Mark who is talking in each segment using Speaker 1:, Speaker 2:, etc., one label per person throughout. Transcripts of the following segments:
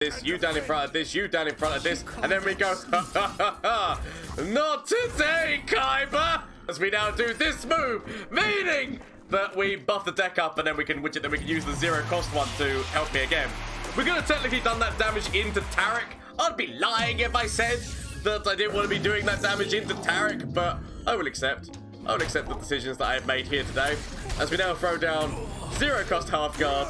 Speaker 1: this, you down in front of this, you down in front of this, and then we go, ha ha ha ha, not today, Kaiba! As we now do this move, meaning that we buff the deck up and then we can widget, then we can use the zero cost one to help me again. We could have technically done that damage into Taric. I'd be lying if I said that I didn't want to be doing that damage into Taric, but I will accept the decisions that I have made here today. As we now throw down zero cost Hearthguard,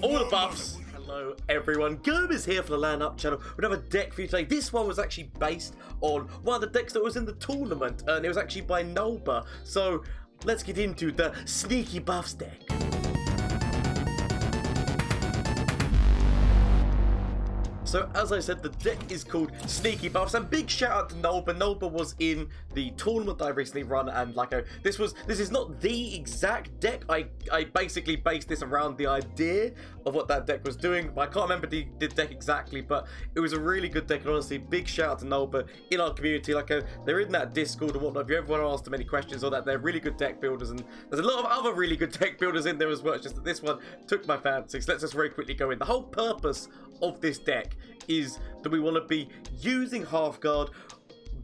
Speaker 1: all the buffs. Hello everyone, Gomez here for the LAN Up channel. We have a deck for you today. This one was actually based on one of the decks that was in the tournament, and it was actually by Nalber. So let's get into the sneaky buffs deck. So as I said, the deck is called Sneaky Buffs, and big shout out to Nalber. Nalber was in the tournament that I recently run, and like this is not the exact deck. I basically based this around the idea of what that deck was doing. I can't remember the deck exactly, but it was a really good deck, and honestly, big shout out to Nalber in our community. They're in that Discord and whatnot. If you ever want to ask them any questions or that, they're really good deck builders, and there's a lot of other really good deck builders in there as well. It's just that this one took my fancy. So let's just very quickly go in. The whole purpose of this deck is that we want to be using Hearthguard,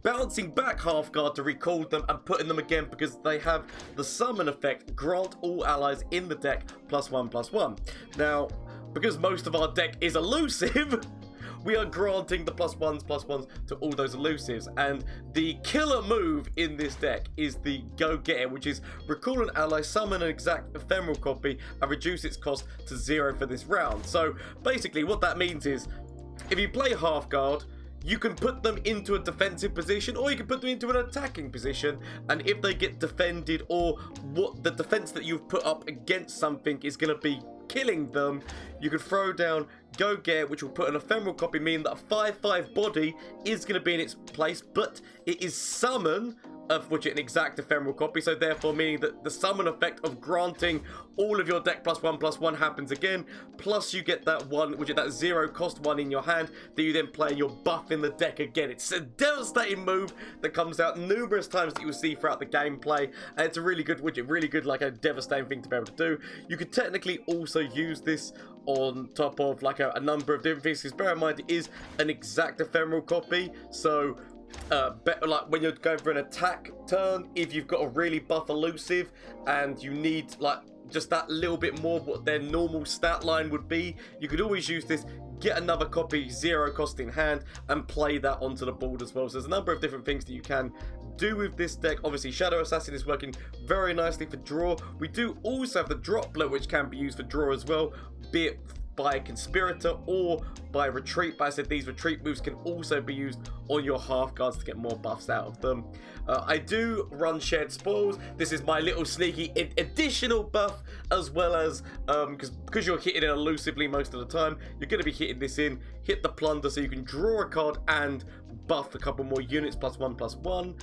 Speaker 1: bouncing back Hearthguard to recall them and putting them again because they have the summon effect, grant all allies in the deck +1/+1. Now, because most of our deck is elusive, we are granting the +1/+1s to all those elusives, and the killer move in this deck is the Go Get It, which is recall an ally, summon an exact ephemeral copy, and reduce its cost to 0 for this round. So basically what that means is, if you play Hearthguard, you can put them into a defensive position or you can put them into an attacking position, and if they get defended or what the defense that you've put up against something is going to be killing them, you can throw down Go Get It, which will put an ephemeral copy, meaning that a 5/5 body is going to be in its place, but it is summon, of which an exact ephemeral copy, so therefore meaning that the summon effect of granting all of your deck +1/+1 happens again, plus you get that one, which is that 0 cost one in your hand that you then play and you're buffing the deck again. It's a devastating move that comes out numerous times that you will see throughout the gameplay, and it's a really good widget, really good, like a devastating thing to be able to do. You could technically also use this on top of like a number of different things, because bear in mind it is an exact ephemeral copy, so better like when you're going for an attack turn, if you've got a really buff elusive and you need like just that little bit more what their normal stat line would be, you could always use this, get another copy, 0 cost in hand, and play that onto the board as well. So there's a number of different things that you can do with this deck. Obviously Shadow Assassin is working very nicely for draw. We do also have the Droplet, which can be used for draw as well, be it by Conspirator or by Retreat, but I said these retreat moves can also be used on your Hearthguards to get more buffs out of them. I do run Shared Spoils. This is my little sneaky additional buff, as well as because you're hitting it elusively most of the time, you're going to be hitting this in, hit the Plunder, so you can draw a card and buff a couple more units +1/+1.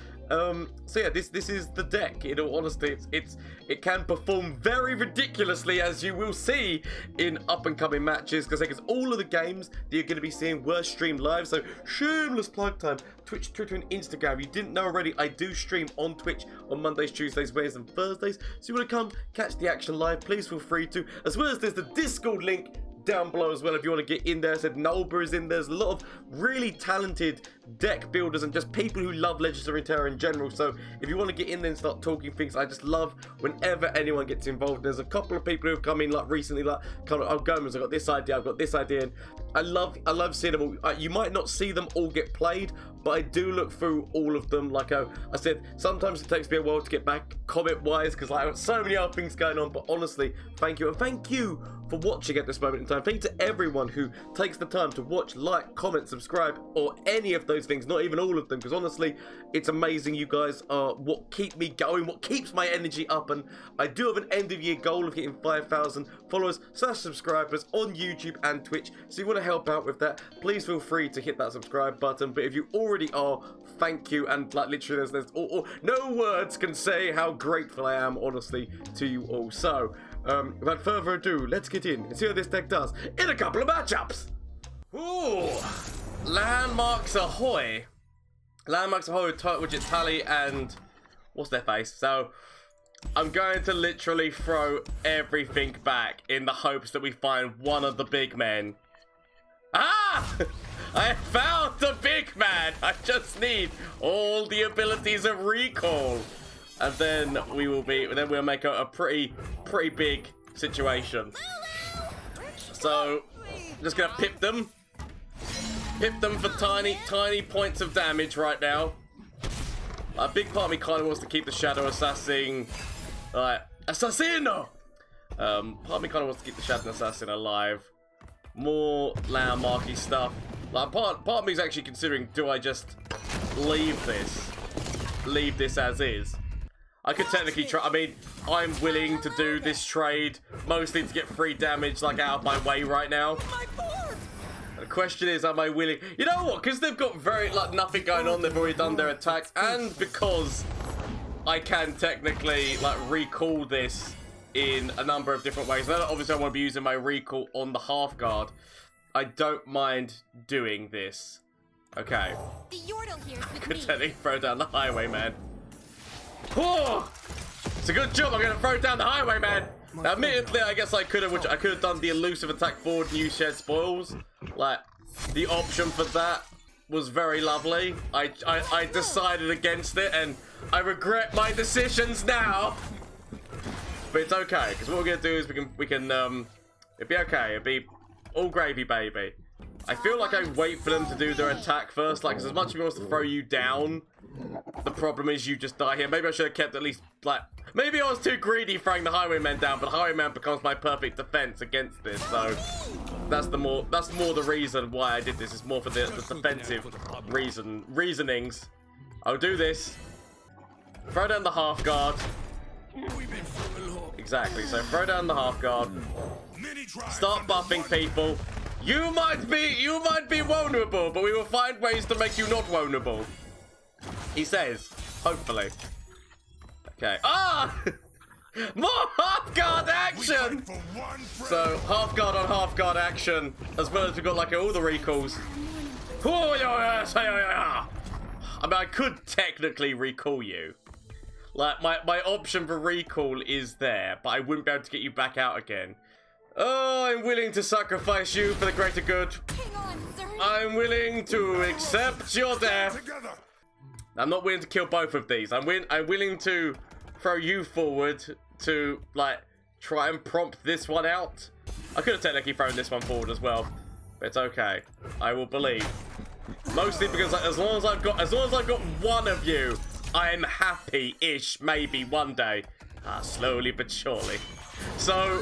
Speaker 1: So yeah, this is the deck. In all honesty, it can perform very ridiculously, as you will see in up and coming matches, because all of the games that you're going to be seeing were streamed live. So shameless plug time: Twitch, Twitter, and Instagram. You didn't know already, I do stream on Twitch on Mondays, Tuesdays, Wednesdays, and Thursdays. So you want to come catch the action live, please feel free to. As well as there's the Discord link down below as well if you want to get in there. I said Nalber is in there. There's a lot of really talented deck builders and just people who love Legends of Runeterra in general. So if you want to get in there and start talking things, I just love whenever anyone gets involved. There's a couple of people who have come in like recently, like kind of, oh Gomez, I've got this idea, I've got this idea, and I love seeing them all. You might not see them all get played, but I do look through all of them. Like I said, sometimes it takes me a while to get back comment wise because like, I've got so many other things going on, but honestly, thank you, and thank you for watching at this moment in time. Thank you to everyone who takes the time to watch, like, comment, subscribe, or any of those things, not even all of them, because honestly, it's amazing. You guys are what keep me going, what keeps my energy up, and I do have an end of year goal of hitting 5,000 followers / subscribers on YouTube and Twitch, so you want to help out with that, please feel free to hit that subscribe button. But if you already are, thank you, and like literally there's no words can say how grateful I am, honestly, to you all. So without further ado, let's get in and see what this deck does in a couple of matchups. Ooh, Landmarks Ahoy. Landmarks Ahoy, which is Tally and what's their face. So I'm going to literally throw everything back in the hopes that we find one of the big men Ah! I found the big man. I just need all the abilities of recall. And then we'll make a pretty big situation. So, just gonna pip them. Pip them for tiny points of damage right now. A big part of me kind of wants to keep the Shadow Assassin, Assassino! Part of me kind of wants to keep the Shadow Assassin alive. More LAN Party stuff. Like, part of me is actually considering, do I just leave this as is? I could technically try. I mean, I'm willing to do this trade mostly to get free damage like out of my way right now. The question is, am I willing? You know what? Because they've got nothing going on. They've already done their attack, and because I can technically recall this in a number of different ways. Now, obviously, I want to be using my recall on the Hearthguard. I don't mind doing this. Okay. Could technically throw down the Highwayman. Oh, it's a good job. I'm gonna throw down the Highwayman. Now, admittedly, I guess I could have done the elusive attack forward and use shared spoils. Like, the option for that was very lovely. I decided against it, and I regret my decisions now. But it's okay, because what we're gonna do is we can it'd be okay. It'd be all gravy, baby. I feel like I wait for them to do their attack first. Like, as much as he wants to throw you down, the problem is you just die here. Maybe I should have kept at least, maybe I was too greedy throwing the Highwayman down, but Highwayman becomes my perfect defense against this. So that's more the reason why I did this. It's more for the defensive reasonings. I'll do this. Throw down the Hearthguard. Exactly. So throw down the Hearthguard. Start buffing people. You might be vulnerable, but we will find ways to make you not vulnerable. He says, hopefully. Okay. Ah! More Hearthguard action! So, Hearthguard on Hearthguard action, as well as we've got all the recalls. I mean, I could technically recall you. My option for recall is there, but I wouldn't be able to get you back out again. Oh, I'm willing to sacrifice you for the greater good. I'm willing to accept your death. I'm not willing to kill both of these. I'm willing to throw you forward to, try and prompt this one out. I could have technically thrown this one forward as well, but it's okay. I will believe. Mostly because as long as I've got one of you, I'm happy-ish, maybe one day. Slowly but surely. So,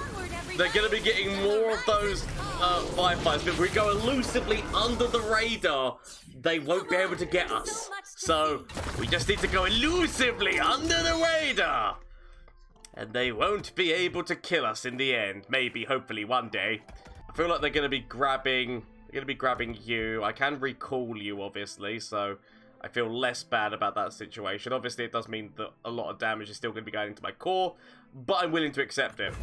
Speaker 1: they're going to be getting more of those firefights, but if we go elusively under the radar, they won't be able to get us. So, we just need to go elusively under the radar. And they won't be able to kill us in the end. Maybe, hopefully, one day. I feel like they're going to be grabbing you. I can recall you, obviously, so I feel less bad about that situation. Obviously, it does mean that a lot of damage is still going to be going into my core, but I'm willing to accept it.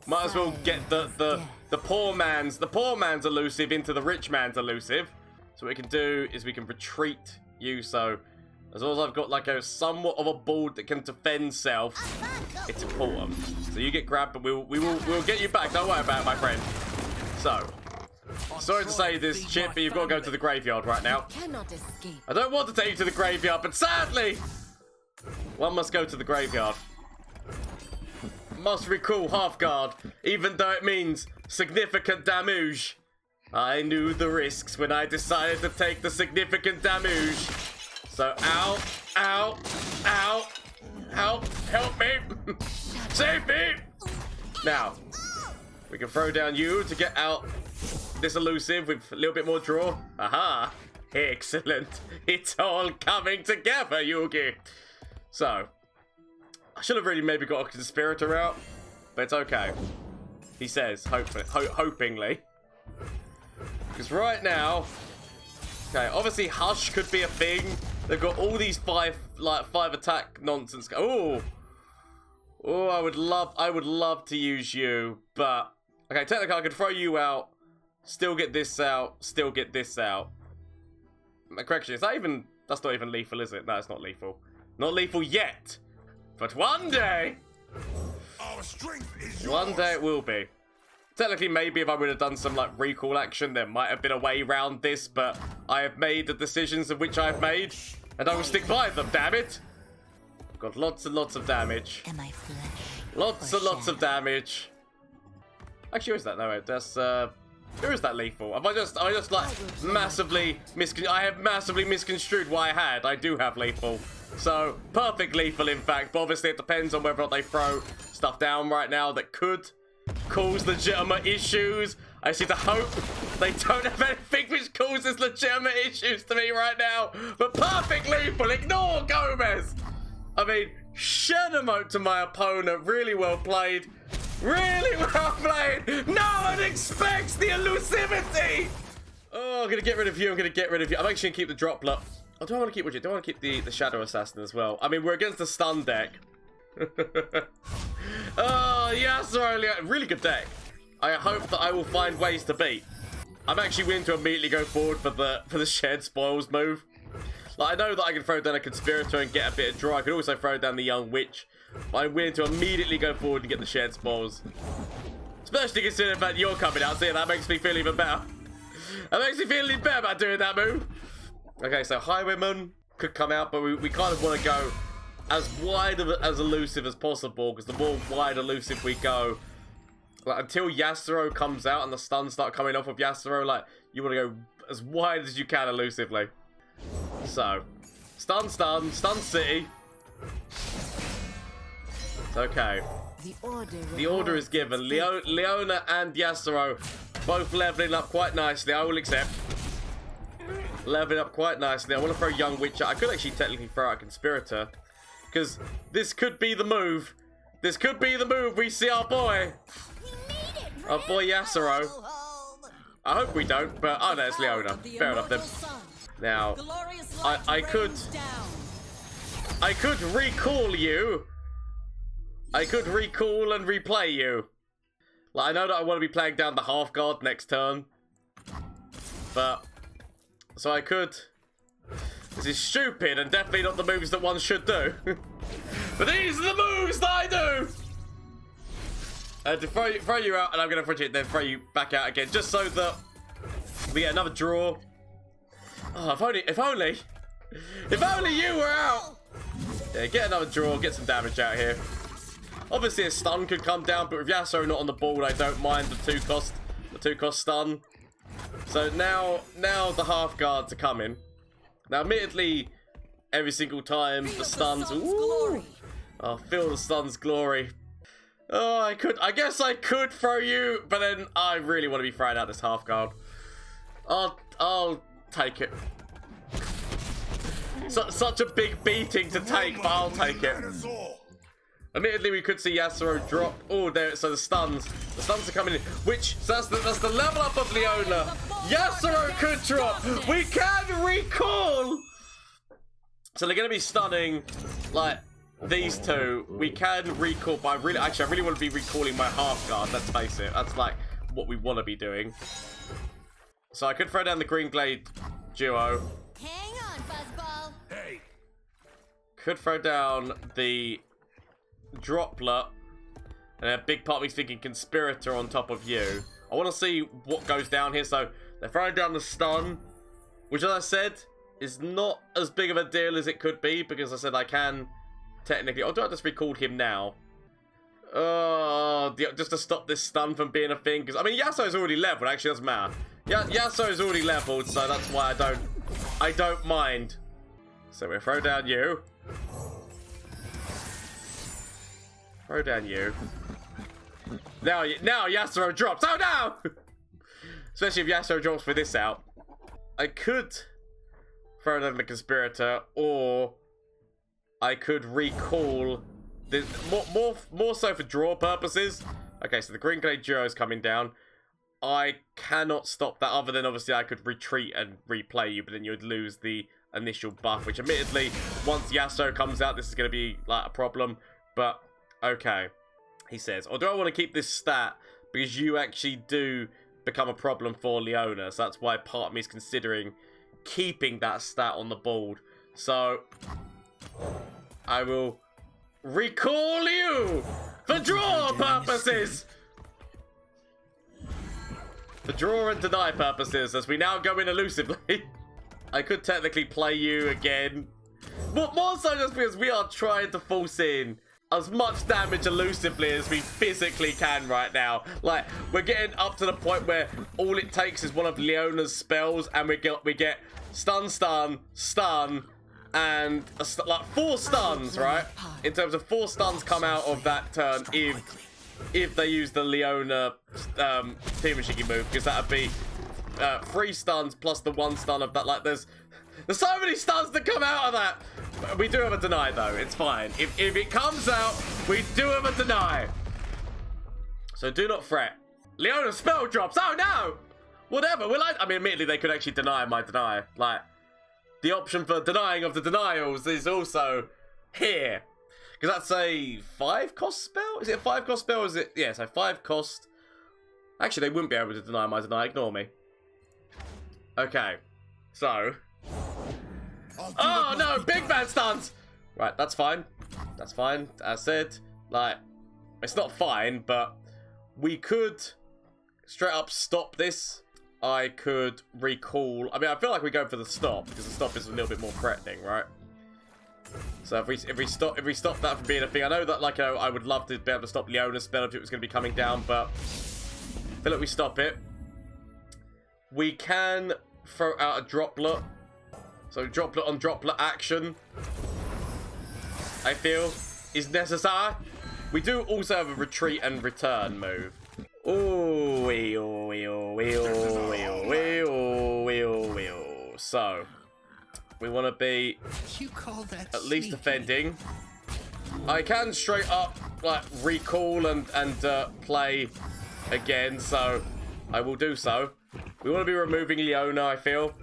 Speaker 1: Might as well get the poor man's elusive into the rich man's elusive. So what we can do is we can retreat you. So as long as I've got a somewhat of a board that can defend self, it's important. So you get grabbed, but we'll get you back. Don't worry about it, my friend. So. Sorry to say this, Chip, but you've got to go to the graveyard right now. I don't want to take you to the graveyard, but sadly, one must go to the graveyard. Must recall Hearthguard, even though it means significant damage. I knew the risks when I decided to take the significant damage. So, ow, ow, ow, help me, save me. Now, we can throw down you to get out this elusive with a little bit more draw. Aha! Excellent. It's all coming together, Yugi. So, I should have really maybe got a conspirator out, but it's okay. He says, hopingly. Because right now, okay, obviously Hush could be a thing. They've got all these five attack nonsense. Oh, I would love to use you, but okay, technically I could throw you out. Still get this out. Still get this out. Correction, that's not even lethal, is it? No, it's not lethal. Not lethal yet. But one day. Our strength is yours. One day it will be. Technically, maybe if I would have done some like recall action, there might have been a way around this, but I have made the decisions of which I've made, and I will stick by them, damn it! Got lots and lots of damage.
Speaker 2: Am I flesh?
Speaker 1: Lots and lots of damage. Actually, who is that? No, wait, that's, who is that lethal? Have I just like, massively I have massively misconstrued what I had. I do have lethal. So, perfect lethal, in fact, but obviously it depends on whether or not they throw stuff down right now that could cause legitimate issues. I just need to hope they don't have anything which causes legitimate issues to me right now. But perfect lethal, ignore Gomez. I mean, shed emote to my opponent, really well played. Really well played. No one expects the elusivity. Oh, I'm gonna get rid of you, I'm actually gonna keep the droplet. Oh, do I want to keep do I want to keep the Shadow Assassin as well? I mean, we're against the stun deck. Oh, Yasuo, really good deck. I hope that I will find ways to beat. I'm actually willing to immediately go forward for the shared spoils move. Like, I know that I can throw down a Conspirator and get a bit of draw. I could also throw down the Young Witch. But I'm willing to immediately go forward and get the shared spoils. Especially considering the fact you're coming out, so yeah, that makes me feel even better. That makes me feel even better about doing that move. Okay, so Highwayman could come out, but we kind of want to go as wide as elusive as possible, because the more wide elusive we go, like, until Yasuo comes out and the stuns start coming off of Yasuo, like, you want to go as wide as you can elusively. So, stun city. Okay. The order is given. Leona and Yasuo both leveling up quite nicely. I will accept. Leveling up quite nicely. I want to throw Young Witcher. I could actually technically throw out a Conspirator, because this could be the move. This could be the move. We see our boy. Our boy Yasuo. I hope we don't, but oh no, it's Leona. Fair enough then. Now, I could recall you. I could recall and replay you. Like, I know that I want to be playing down the Hearthguard next turn, but so I could. This is stupid and definitely not the moves that one should do. But these are the moves that I do. To throw you out, and I'm gonna fridge it, then throw you back out again, just so that we get another draw. Oh, if only you were out. Yeah, get another draw, get some damage out here. Obviously, a stun could come down, but with Yasuo not on the board, I don't mind the two cost stun. So now the Hearthguards are coming. Now, admittedly, every single time the stuns, ooh, oh, feel the stuns glory. Oh, I guess I could throw you, but then I really want to be throwing out this Hearthguard. I'll take it. Such a big beating to take, but I'll take it. Admittedly, we could see Yasuo drop. Oh, there. So the stuns are coming in. So that's the level up of Leona. Yasuo could drop. We can recall. So they're gonna be stunning, like these two. We can recall. But I really want to be recalling my Hearthguard. Let's face it. That's like what we want to be doing. So I could throw down the Green Glade duo.
Speaker 2: Hang on, Fuzzball.
Speaker 3: Hey.
Speaker 1: Could throw down the Droplet, and a big part of me's thinking Conspirator on top of you. I want to see what goes down here. So they're throwing down the stun, which, as I said, is not as big of a deal as it could be, because I said I can technically. Oh, do I just recall him now? Oh, just to stop this stun from being a thing. Because I mean, Yasuo's already leveled. Actually, doesn't matter. Yasuo's already leveled, so that's why I don't mind. So we'll throw down you. Throw down you. Now Yasuo drops. Oh no! Especially if Yasuo drops with this out. I could throw down the Conspirator, or I could recall this more so for draw purposes. Okay, so the Green Glade duo is coming down. I cannot stop that, other than obviously I could retreat and replay you, but then you would lose the initial buff, which admittedly, once Yasuo comes out, this is going to be like a problem, but okay. He says, or do I want to keep this stat, because you actually do become a problem for Leona, so that's why part of me is considering keeping that stat on the board. So I will recall you for draw purposes. For draw and deny purposes, as we now go in elusively. I could technically play you again. But more so just because we are trying to force in as much damage elusively as we physically can right now. Like, we're getting up to the point where all it takes is one of Leona's spells, and we get stun, stun, stun, and like 4 stuns, right? In terms of 4 stuns come out of that turn if they use the Leona Team Shiki move, because that would be 3 stuns plus the 1 stun of that. Like, there's so many stuns that come out of that. We do have a deny though, it's fine. If it comes out, we do have a deny. So do not fret. Leona spell drops, oh no! Whatever, I mean, admittedly they could actually deny my deny. Like, the option for denying of the denials is also here. Because that's a 5 cost spell? Is it a 5 cost spell or is it? Yeah, so 5 cost. Actually, they wouldn't be able to deny my deny, ignore me. Okay, so. Oh no, big man stuns! Right, that's fine. That's fine. As said, like, it's not fine, but we could straight up stop this. I could recall. I mean, I feel like we go for the stop because the stop is a little bit more threatening, right? So if we stop that from being a thing, I know that like I would love to be able to stop Leona's spell if it was going to be coming down, but I feel like we stop it. We can throw out a droplet. So droplet on droplet action, I feel, is necessary. We do also have a retreat and return move. So we want to be at least defending. I can straight up like recall and play again, so I will do so. We want to be removing Leona, I feel.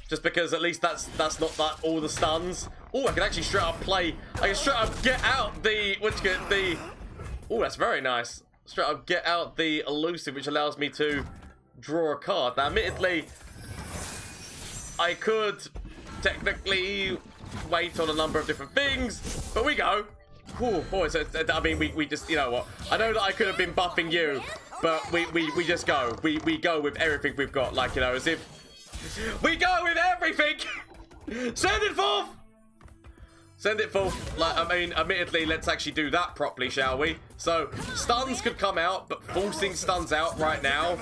Speaker 1: Just because at least that's not that all the stuns. Oh, I can actually straight up play. I can straight up get out the oh, that's very nice. Straight up get out the elusive, which allows me to draw a card. Now, admittedly, I could technically wait on a number of different things, but we go. Ooh, boy, so I mean, we just, you know what? I know that I could have been buffing you, but we just go. We go with everything we've got, like, you know, as if. We go with everything! Send it forth! Send it forth. Like, I mean, admittedly, let's actually do that properly, shall we? So, stuns could come out, but forcing stuns out right now,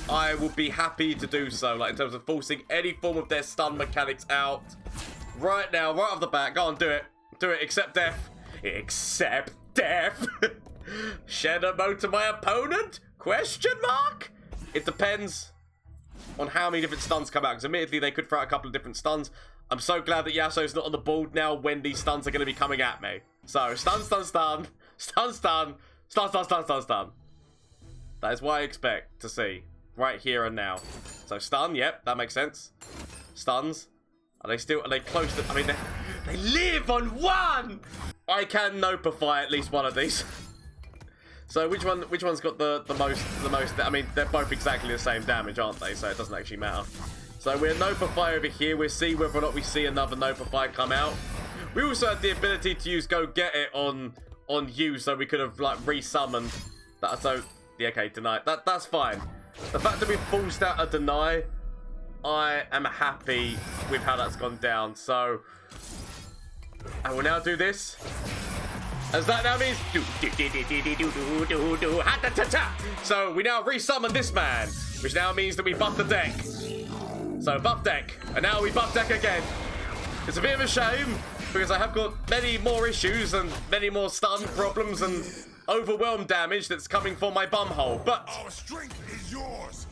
Speaker 1: I would be happy to do so. Like, in terms of forcing any form of their stun mechanics out. Right now, right off the bat. Go on, do it. Do it, accept death. Accept death? Shadow mode to my opponent? Question mark? It depends on how many different stuns come out, because admittedly they could throw out a couple of different stuns. I'm so glad that Yasuo's not on the board now when these stuns are going to be coming at me. So, stun, stun, stun, stun, stun, stun, stun, stun, stun, stun. That is what I expect to see right here and now. So, stun, yep, that makes sense. Stuns. Are they close to, I mean, they live on 1! I can nopify at least one of these. So which one's got the most, I mean, they're both exactly the same damage, aren't they? So it doesn't actually matter. So we're nopify over here. We'll see whether or not we see another nopify come out. We also had the ability to use go get it on you, so we could have like re-summoned that. So yeah, okay, deny. That's fine. The fact that we forced out a deny, I am happy with how that's gone down. So I will now do this. As that now means so we now resummon this man, which now means that we buff the deck. So buff deck, and now we buff deck again. It's a bit of a shame because I have got many more issues and many more stun problems and overwhelm damage that's coming for my bumhole. But
Speaker 3: our strength is yours.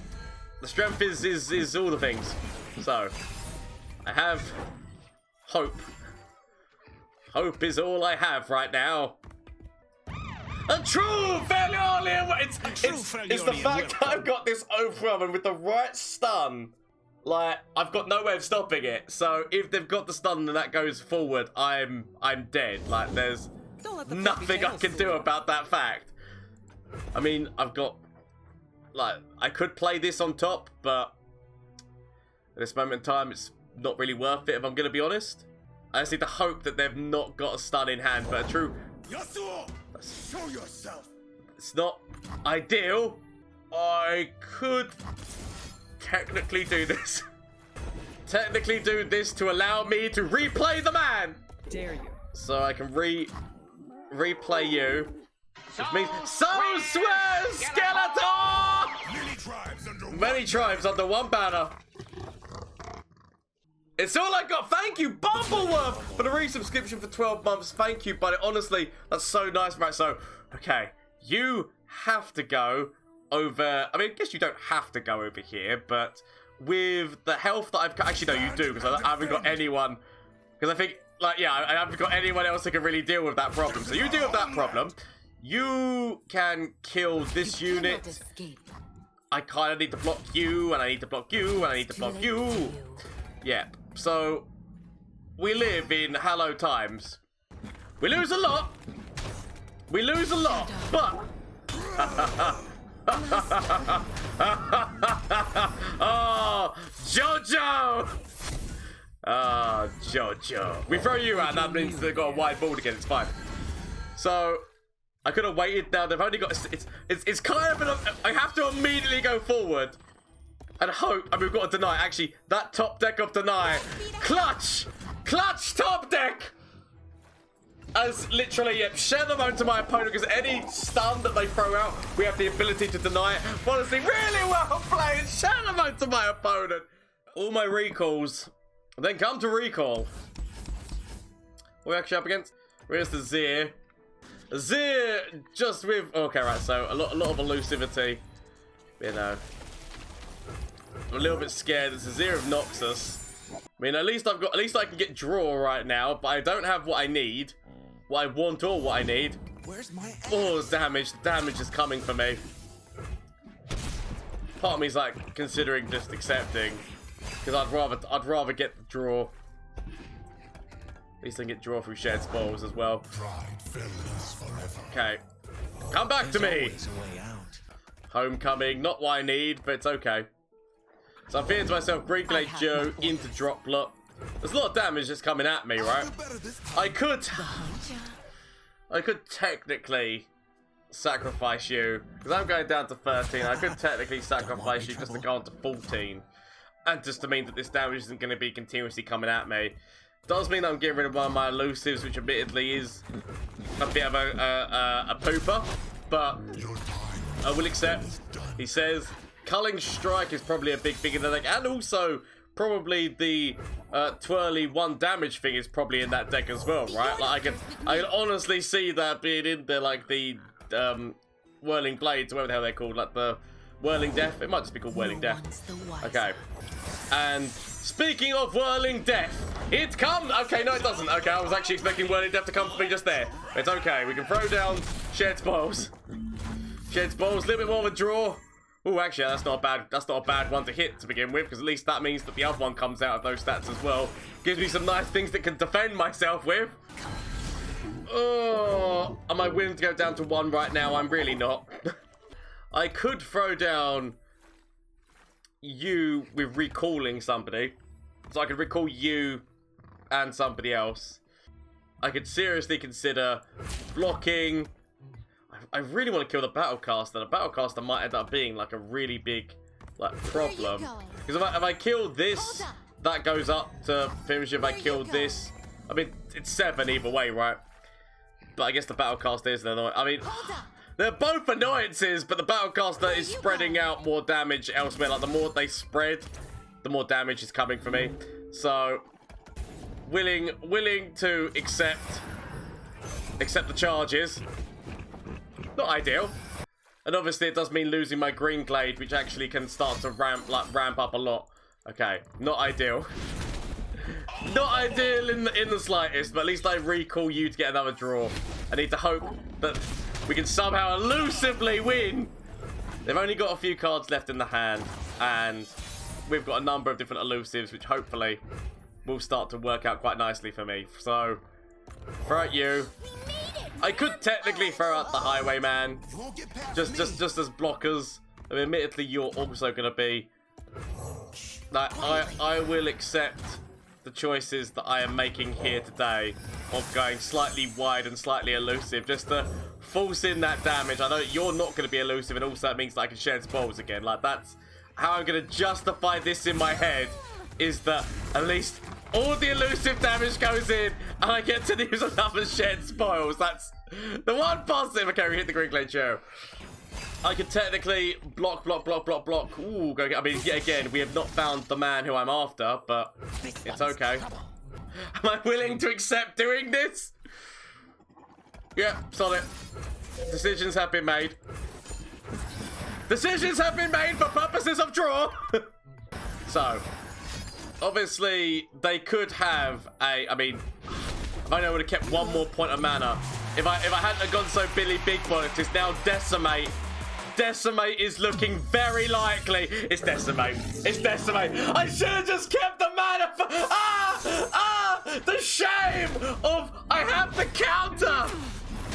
Speaker 1: The strength is all the things. So I have hope. Hope is all I have right now. A true failure! It's the fact that I've got this overwhelm with the right stun. Like, I've got no way of stopping it. So if they've got the stun and that goes forward, I'm dead. Like, there's nothing I can do about that fact. I mean, I've got, like, I could play this on top, but at this moment in time, it's not really worth it, if I'm going to be honest. I just need to hope that they've not got a stun in hand, but a true...
Speaker 3: Yasuo! Show yourself!
Speaker 1: It's not ideal. I could technically do this. Technically do this to allow me to replay the man.
Speaker 4: Dare you?
Speaker 1: So I can replay you. Which means so swear Skeletor! Many tribes under one banner. It's all I got. Thank you, Bumbleworth, for the resubscription for 12 months. Thank you, buddy. Honestly, that's so nice. Right, so, okay. You have to go over... I mean, I guess you don't have to go over here, but with the health that I've... Actually, no, you do, because I haven't got anyone... Because I think, like, yeah, I haven't got anyone else that can really deal with that problem. So you deal with that problem. You can kill this unit. I kind of need to block you, and I need to block you, and I need to block you. Yeah. So, we live in hallowed times. We lose a lot. We lose a lot, but... Oh, Jojo! Ah, Jojo. We throw you out, that means they've got a wide board again, it's fine. So, I could have waited now, they've only got... It's kind of an... I have to immediately go forward. And hope, and we've got to deny. Actually, that top deck of deny. Clutch! Clutch top deck! As literally, yep, share them out to my opponent, because any stun that they throw out, we have the ability to deny it. Honestly, really well played. Share them out to my opponent. All my recalls. Then come to recall. What are we actually up against? Where's the Azir? Azir just with... Okay, right, so a lot of elusivity. You know. I'm a little bit scared. It's Azir of Noxus. I mean, at least I can get draw right now, but I don't have what I need. What I want or what I need.
Speaker 3: Where's my
Speaker 1: Oh, damage. The damage is coming for me. Part of me's like considering just accepting. Because I'd rather get the draw. At least I can get draw through shared spoils as well. Okay. Come back to me! Homecoming, not what I need, but it's okay. So I'm thinking to myself, Green Glade Joe into drop block. There's a lot of damage that's coming at me, right? I could technically sacrifice you, because I'm going down to 13. I could technically sacrifice you just to go on to 14. And just to mean that this damage isn't going to be continuously coming at me. Does mean I'm getting rid of one of my elusives, which admittedly is a bit of a pooper. But I will accept. He says, Culling Strike is probably a big thing in the deck. And also, probably the twirly 1 damage thing is probably in that deck as well, right? Like I can honestly see that being in there, like the Whirling Blades, whatever the hell they're called, like the Whirling Death. It might just be called Whirling Death. Okay. And speaking of Whirling Death, it comes. Okay, no, it doesn't. Okay, I was actually expecting Whirling Death to come for me just there. It's okay. We can throw down Shared Spoils. Shared Spoils, a little bit more of a draw. Oh, actually, that's not a bad one to hit to begin with, because at least that means that the other one comes out of those stats as well. Gives me some nice things that can defend myself with. Oh, am I willing to go down to 1 right now? I'm really not. I could throw down you with recalling somebody. So I could recall you and somebody else. I could seriously consider blocking. I really want to kill the Battlecaster. The Battlecaster might end up being like a really big problem. Because if I kill this, that goes up to finish. If I kill this, I mean, it's 7 either way, right? But I guess the Battlecaster is annoying. I mean, they're both annoyances, but the Battlecaster is spreading out more damage elsewhere. Like, the more they spread, the more damage is coming for me. So, willing to accept the charges. Not ideal. And obviously it does mean losing my Green Glade, which actually can start to ramp up a lot. Okay, not ideal. Not ideal in the slightest, but at least I recall you to get another draw. I need to hope that we can somehow elusively win. They've only got a few cards left in the hand, and we've got a number of different elusives, which hopefully will start to work out quite nicely for me. So, throw at you. I could technically throw out the Highwayman, just as blockers. I mean, admittedly, you're also going to be. Like, I will accept the choices that I am making here today of going slightly wide and slightly elusive, just to force in that damage. I know you're not going to be elusive, and also that means that I can shed spoils again. Like, that's how I'm going to justify this in my head, is that at least all the elusive damage goes in, and I get to use another shed spoils. That's the one positive. Okay, we hit the Green Glade Show. I could technically block. Ooh, go get. I mean, yet again, we have not found the man who I'm after, but it's okay. Am I willing to accept doing this? Yeah, solid. Decisions have been made. Decisions have been made for purposes of draw. So, obviously, they could have a. I mean, if I would have kept one more point of mana. If I hadn't have gone so Billy Big Bollocks, it's now Decimate. Decimate is looking very likely. It's Decimate. It's Decimate. I should have just kept the mana for... The shame of... I have the counter.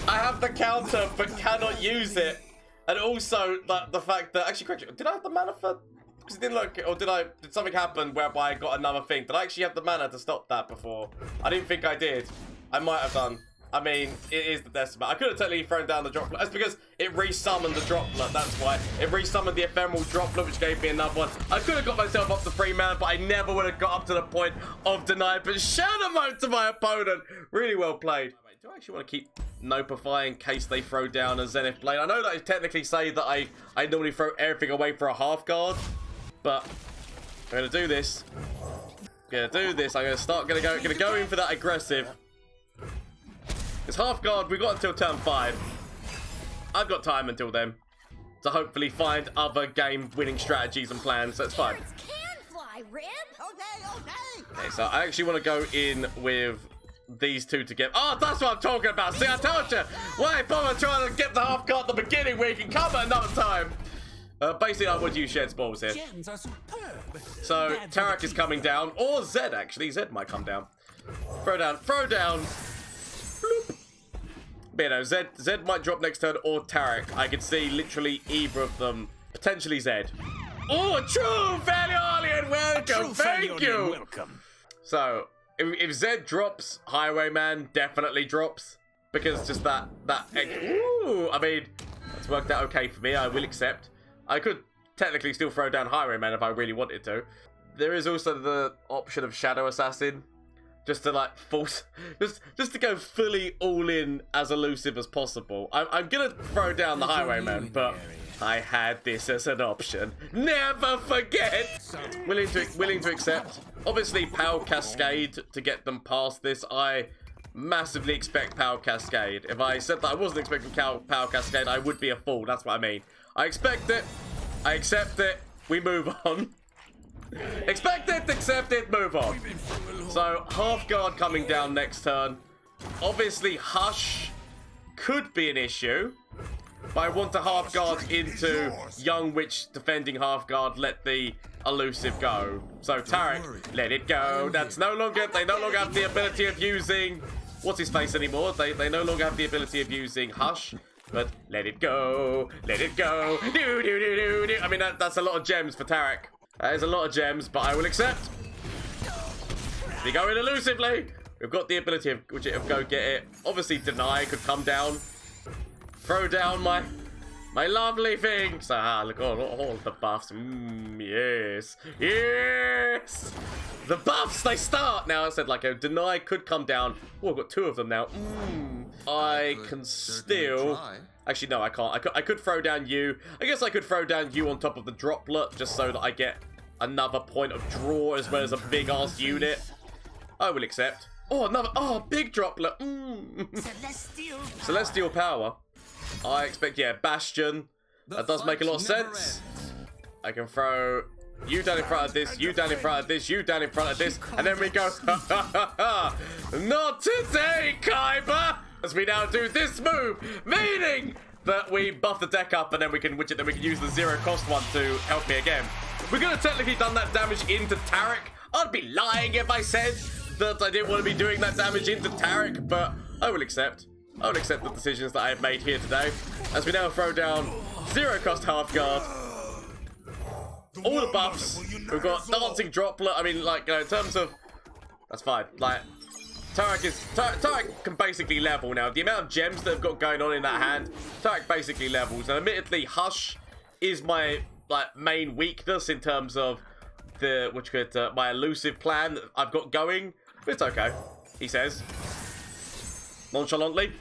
Speaker 1: I have the counter, but cannot use it. And also, the fact that... Actually, correct, did I have the mana for... Because it didn't look... Or did something happen whereby I got another thing? Did I actually have the mana to stop that before? I didn't think I did. I might have done. I mean, it is the Decimate. I could have totally thrown down the Droplet. That's because it resummoned the Droplet. That's why. It resummoned the Ephemeral Droplet, which gave me another one. I could have got myself up to 3 mana, but I never would have got up to the point of denied. But Shadow Mode to my opponent. Really well played. Do I actually want to keep Nopify in case they throw down a Zenith Blade? I know that I technically say that I normally throw everything away for a Hearthguard, but I'm going to do this. I'm going to go in for that aggressive. It's Hearthguard, we've got until turn 5. I've got time until then to hopefully find other game-winning strategies and plans, so it's fine.
Speaker 2: Can fly, Rib.
Speaker 1: Okay, so I actually want to go in with these two together. Oh, that's what I'm talking about. See, I told you. Why bother trying to get the Hearthguard at the beginning where you can come at another time? Basically, I would use shed spores here. So, Taric is coming down, or Zed, actually. Zed might come down. Throw down. Bloop. But, you know, Zed might drop next turn, or Taric. I could see literally either of them. Potentially Zed. Oh, true Valiant, welcome. Thank you. Welcome. So, if Zed drops, Highwayman definitely drops. Because just that ooh, I mean, that's worked out okay for me. I will accept. I could technically still throw down Highwayman if I really wanted to. There is also the option of Shadow Assassin. Just to like force, just to go fully all in as elusive as possible. I'm gonna throw down the Highwayman, but I had this as an option. Never forget. Willing to accept. Obviously, Power Cascade to get them past this. I massively expect Power Cascade. If I said that I wasn't expecting Power Cascade, I would be a fool. That's what I mean. I expect it. I accept it. We move on. Expect it, accept it, move on. So, Hearthguard coming down next turn. Obviously, Hush could be an issue. But I want to Hearthguard into Young Witch defending Hearthguard, let the elusive go. So, Taric, let it go. That's no longer, they no longer have the ability of using, what's his face anymore? They no longer have the ability of using Hush. But let it go, let it go. Do. I mean, that's a lot of gems for Taric. That is a lot of gems, but I will accept. We go in elusively. We've got the ability of go get it. Obviously, Deny could come down. Throw down my lovely thing. So, look, all the buffs. Yes. Yes. The buffs, they start. Now, I said, like, a Deny could come down. Oh, I've got 2 of them now. I can still... Actually, no, I can't. I could throw down you. I guess I could throw down you on top of the Droplet, just so that I get another point of draw as well as a big-ass unit. I will accept. Oh, another... Oh, big Droplet. Celestial Power. I expect, yeah, Bastion. That does make a lot of sense. I can throw you down in front of this, you down in front of this, you down in front of this, and then we go, not today, Kaiba! As we now do this move, meaning that we buff the deck up and then we can use the 0 cost one to help me again. We could have technically done that damage into Taric. I'd be lying if I said that I didn't want to be doing that damage into Taric, but I will accept. I will accept the decisions that I have made here today. As we now throw down 0 cost Hearthguard. All the buffs. We've got Dancing Droplet. I mean, like, you know, in terms of... That's fine. Like, Taric can basically level now. The amount of gems that have got going on in that hand, Taric basically levels. And admittedly, Hush is my main weakness in terms of my elusive plan that I've got going. But it's okay, he says nonchalantly.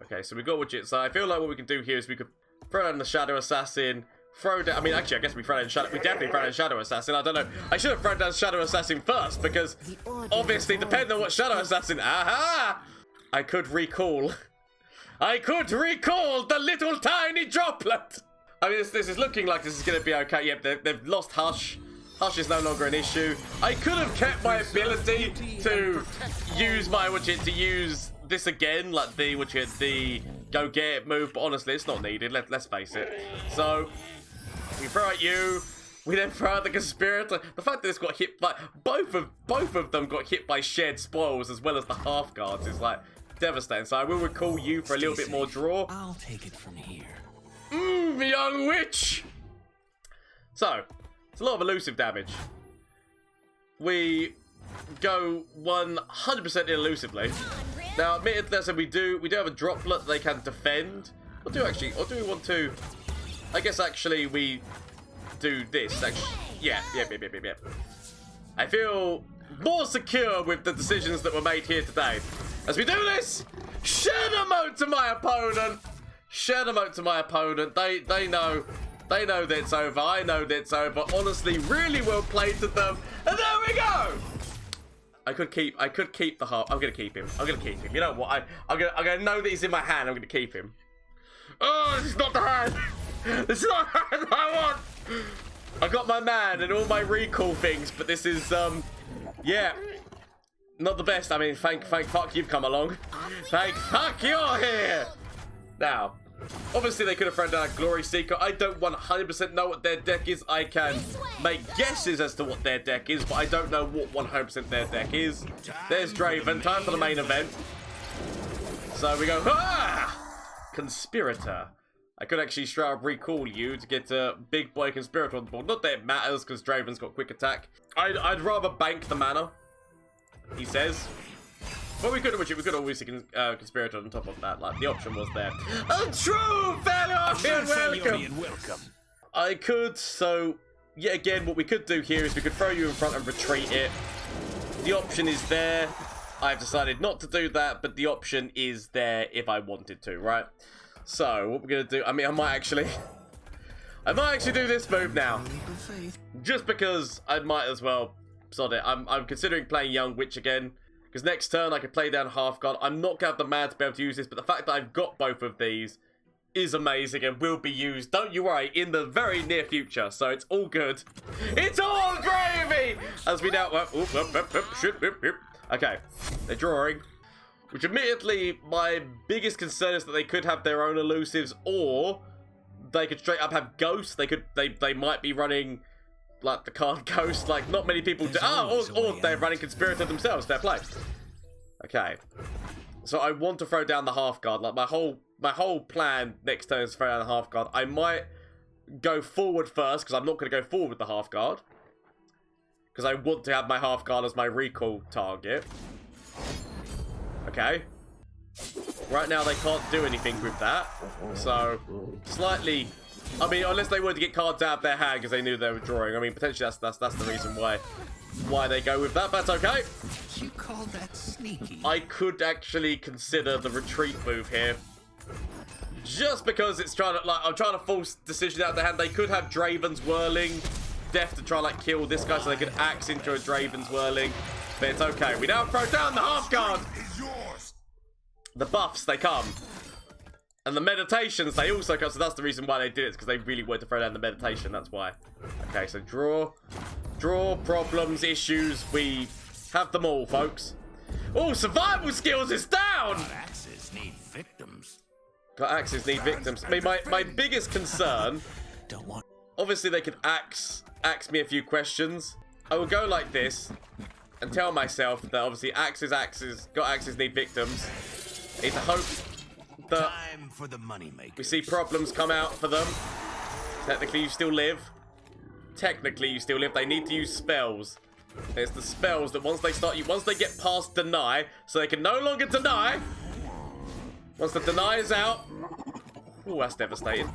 Speaker 1: Okay, so we got Widget. So I feel like what we can do here is we could throw down the Shadow Assassin. Throw down. I mean, actually, I guess we throw down Shadow. We definitely throw down Shadow Assassin. I don't know. I should have thrown down Shadow Assassin first because obviously, depending on what Shadow Assassin. Aha! I could recall. I could recall the little tiny droplet. I mean, this is looking like this is going to be okay. Yep, they've lost Hush. Hush is no longer an issue. I could have kept my ability to use my Widget to use this again, like the go get it move, but honestly, it's not needed. Let's face it. So. We throw at you. We then throw at the Conspirator. The fact that it's got hit by both of them got hit by shared spoils as well as the half guards is like devastating. So I will recall you for a little bit more draw.
Speaker 4: I'll take it from here.
Speaker 1: Young witch. So it's a lot of elusive damage. We go 100% elusively. Now, admittedly, so we do have a droplet that they can defend. Or do we want to? I guess actually we do this. Actually, yeah. I feel more secure with the decisions that were made here today. As we do this, shadow mode to my opponent. Shadow mode to my opponent. They know that it's over. I know that it's over. Honestly, really well played to them. And there we go. I could keep the heart. I'm gonna keep him. You know what? I'm gonna know that he's in my hand. I'm gonna keep him. Oh, this is not the hand. This is not the hand I want. I got my man and all my recall things, but this is yeah, not the best. I mean, thank fuck you've come along. Thank fuck you're here. Now, obviously they could have thrown down a Glory Seeker. I don't 100% know what their deck is. I can make guesses as to what their deck is, but I don't know what 100% their deck is. There's Draven. Time for the main event. So we go, Conspirator. I could actually straight up recall you to get a big boy Conspirator on the board. Not that it matters, because Draven's got quick attack. I'd rather bank the mana, he says. But we could always Conspirator on top of that. Like, the option was there. A true Valorian welcome! I could, so, yet again, what we could do here is we could throw you in front and retreat it. The option is there. I've decided not to do that, but the option is there if I wanted to, right? So, what we're going to do, I mean, I might actually do this move now. Just because I might as well sod it. I'm considering playing Young Witch again. Because next turn I could play down Hearthguard. I'm not going to have the mana to be able to use this, but the fact that I've got both of these is amazing and will be used, don't you worry, in the very near future. So it's all good. It's all gravy! As we now... Okay, they're drawing. Which admittedly, my biggest concern is that they could have their own elusives, or they could straight up have ghosts. They might be running like the card Ghost, like not many people do. Or they're running Conspirator themselves. Fair play. Okay, so I want to throw down the Hearthguard. Like my whole plan next turn is to throw down the Hearthguard. I might go forward first because I'm not going to go forward with the Hearthguard because I want to have my Hearthguard as my recall target. Okay. Right now they can't do anything with that. So, slightly... I mean, unless they wanted to get cards out of their hand because they knew they were drawing. I mean, potentially that's the reason why they go with that. But that's okay.
Speaker 4: You call that sneaky?
Speaker 1: I could actually consider the retreat move here. Just because it's trying to, like, I'm trying to force decision out of their hand. They could have Draven's Whirling Death to try, like, kill this guy so they could axe into a Draven's Whirling. But it's okay. We now throw down the Hearthguard. The buffs, they come. And the meditations, they also come. So that's the reason why they did it. Because they really wanted to throw down the meditation. That's why. Okay, so draw. Draw, problems, issues. We have them all, folks. Oh, survival skills is down!
Speaker 4: Got axes need victims.
Speaker 1: Got axes need victims. I mean, my biggest concern...
Speaker 4: Don't want...
Speaker 1: Obviously, they could axe me a few questions. I will go like this. And tell myself that obviously axes need victims. Need to hope that
Speaker 4: Time for the money maker.
Speaker 1: we see problems come out for them. Technically, you still live. They need to use spells. It's the spells that once they get past deny, so they can no longer deny. Once the deny is out, ooh, that's devastating.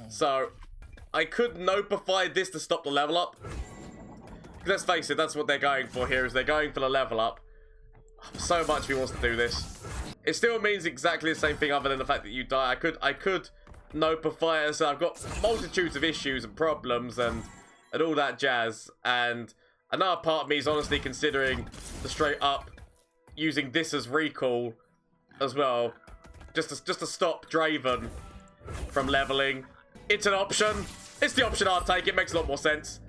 Speaker 1: So I could notify this to stop the level up. Let's face it, that's what they're going for here, is they're going for the level up. So much he wants to do this. It still means exactly the same thing other than the fact that you die. I could notify it, so I've got multitudes of issues and problems and all that jazz. And another part of me is honestly considering the straight up using this as recall as well. Just to stop Draven from leveling. It's an option. It's the option I'll take. It makes a lot more sense.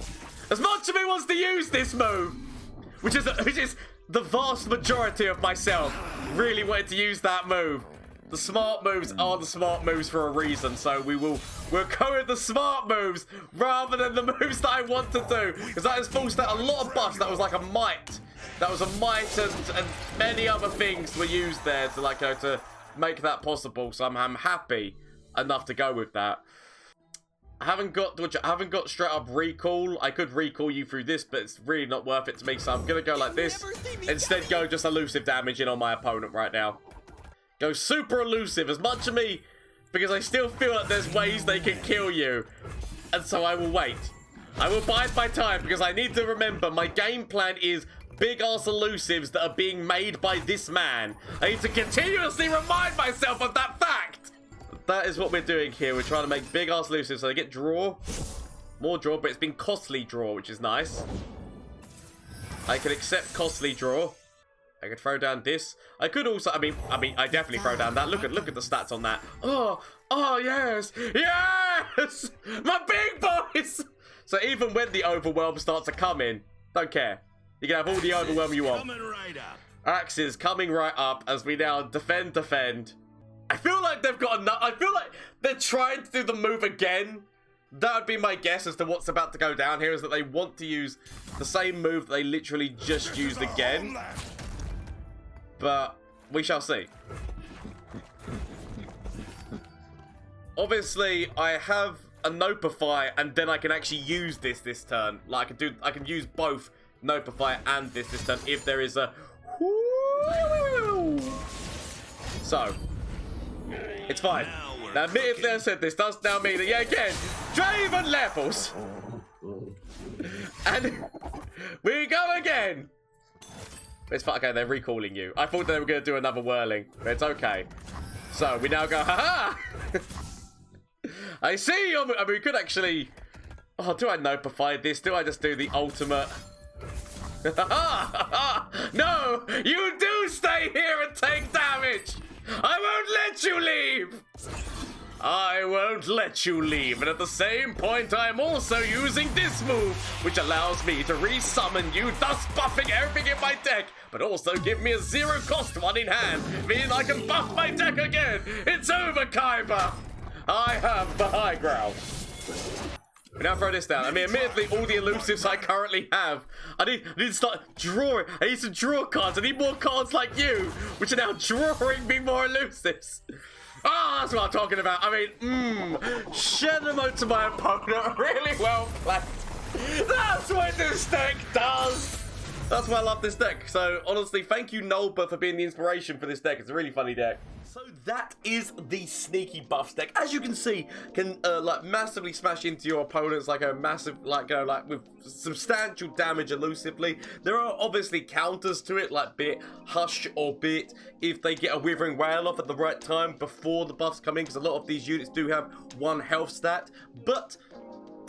Speaker 1: As much of me wants to use this move, which is the vast majority of myself really wanted to use that move. The smart moves are the smart moves for a reason, so we'll go with the smart moves rather than the moves that I want to do, because that has forced out a lot of buffs. That was like a might. That was a might, and many other things were used there to make that possible. So I'm happy enough to go with that. I haven't got straight up recall. I could recall you through this, but it's really not worth it to me. So I'm gonna go like this. Instead, go just elusive damage in on my opponent right now. Go super elusive as much of me, because I still feel like there's ways they can kill you, and so I will wait. I will bide my time, because I need to remember my game plan is big ass elusives that are being made by this man. I need to continuously remind myself of that fact. That is what we're doing here. We're trying to make big ass elusives so they get draw. More draw, but it's been costly draw, which is nice. I can accept costly draw. I could throw down this. I could also, I mean, I definitely throw down that. Look at the stats on that. Oh, yes, yes, my big boys. So even when the overwhelm starts to come in, don't care. You can have all the overwhelm you want.
Speaker 4: Coming right up.
Speaker 1: Axes coming right up as we now defend. I feel like they've got enough. I feel like they're trying to do the move again. That would be my guess as to what's about to go down here, is that they want to use the same move that they literally just used again. But we shall see. Obviously, I have a notify, and then I can actually use this turn. Like I can use both notify and this turn if there is a. So. It's fine. Now, admittedly, I said this does now mean that, yeah, again, Draven levels. And we go again. It's fine. Okay, they're recalling you. I thought they were going to do another whirling, but it's okay. So we now go, haha. I see you. I mean, we could actually. Oh, do I notify this? Do I just do the ultimate? No, you do stay here and take damage. I won't let you leave! I won't let you leave, and at the same point I'm also using this move, which allows me to resummon you, thus buffing everything in my deck, but also give me a 0 cost one in hand, meaning I can buff my deck again! It's over, Kaiba! I have the high ground. We now throw this down. I mean, admittedly, all the elusives I currently have, I need to start drawing. I need to draw cards. I need more cards like you, which are now drawing me more elusives. Ah, that's what I'm talking about. I mean, shed them out to my opponent. Really well played. That's what this deck does. That's why I love this deck. So, honestly, thank you, Nalber, for being the inspiration for this deck. It's a really funny deck. So that is the sneaky buffs deck. As you can see, can like massively smash into your opponents, like a massive, like with substantial damage elusively. There are obviously counters to it, like bit Hush or bit if they get a Withering Wail off at the right time before the buffs come in, because a lot of these units do have 1 health stat. But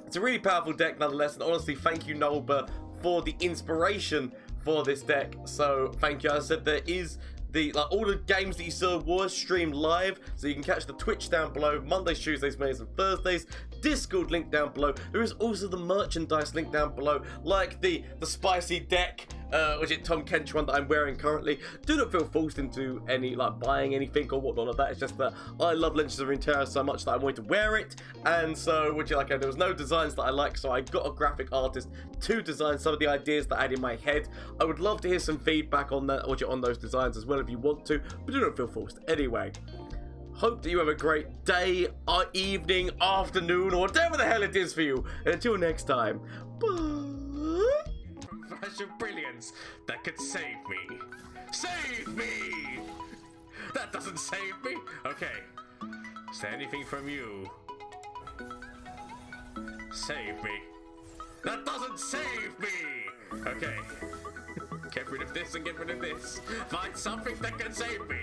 Speaker 1: it's a really powerful deck nonetheless, and honestly, thank you, Nalber, for the inspiration for this deck. So thank you. As I said, there is all the games that you saw were streamed live, so you can catch the Twitch down below, Mondays, Tuesdays, Mondays, and Thursdays. Discord link down below. There is also the merchandise link down below, like the spicy deck, which is Tom Kench one that I'm wearing currently. Do not feel forced into any buying anything or whatnot like that. It's just that I love Legends of Runeterra so much that I wanted to wear it, and so there was no designs that I like, so I got a graphic artist to design some of the ideas that I had in my head. I would love to hear some feedback on that, or on those designs as well if you want to, but do not feel forced. Anyway, hope that you have a great day, evening, afternoon, or whatever the hell it is for you. And until next time, bye. flash of brilliance that could save me. Save me! That doesn't save me. Okay. Is there anything from you? Save me. That doesn't save me! Okay. Get rid of this and get rid of this. Find something that can save me.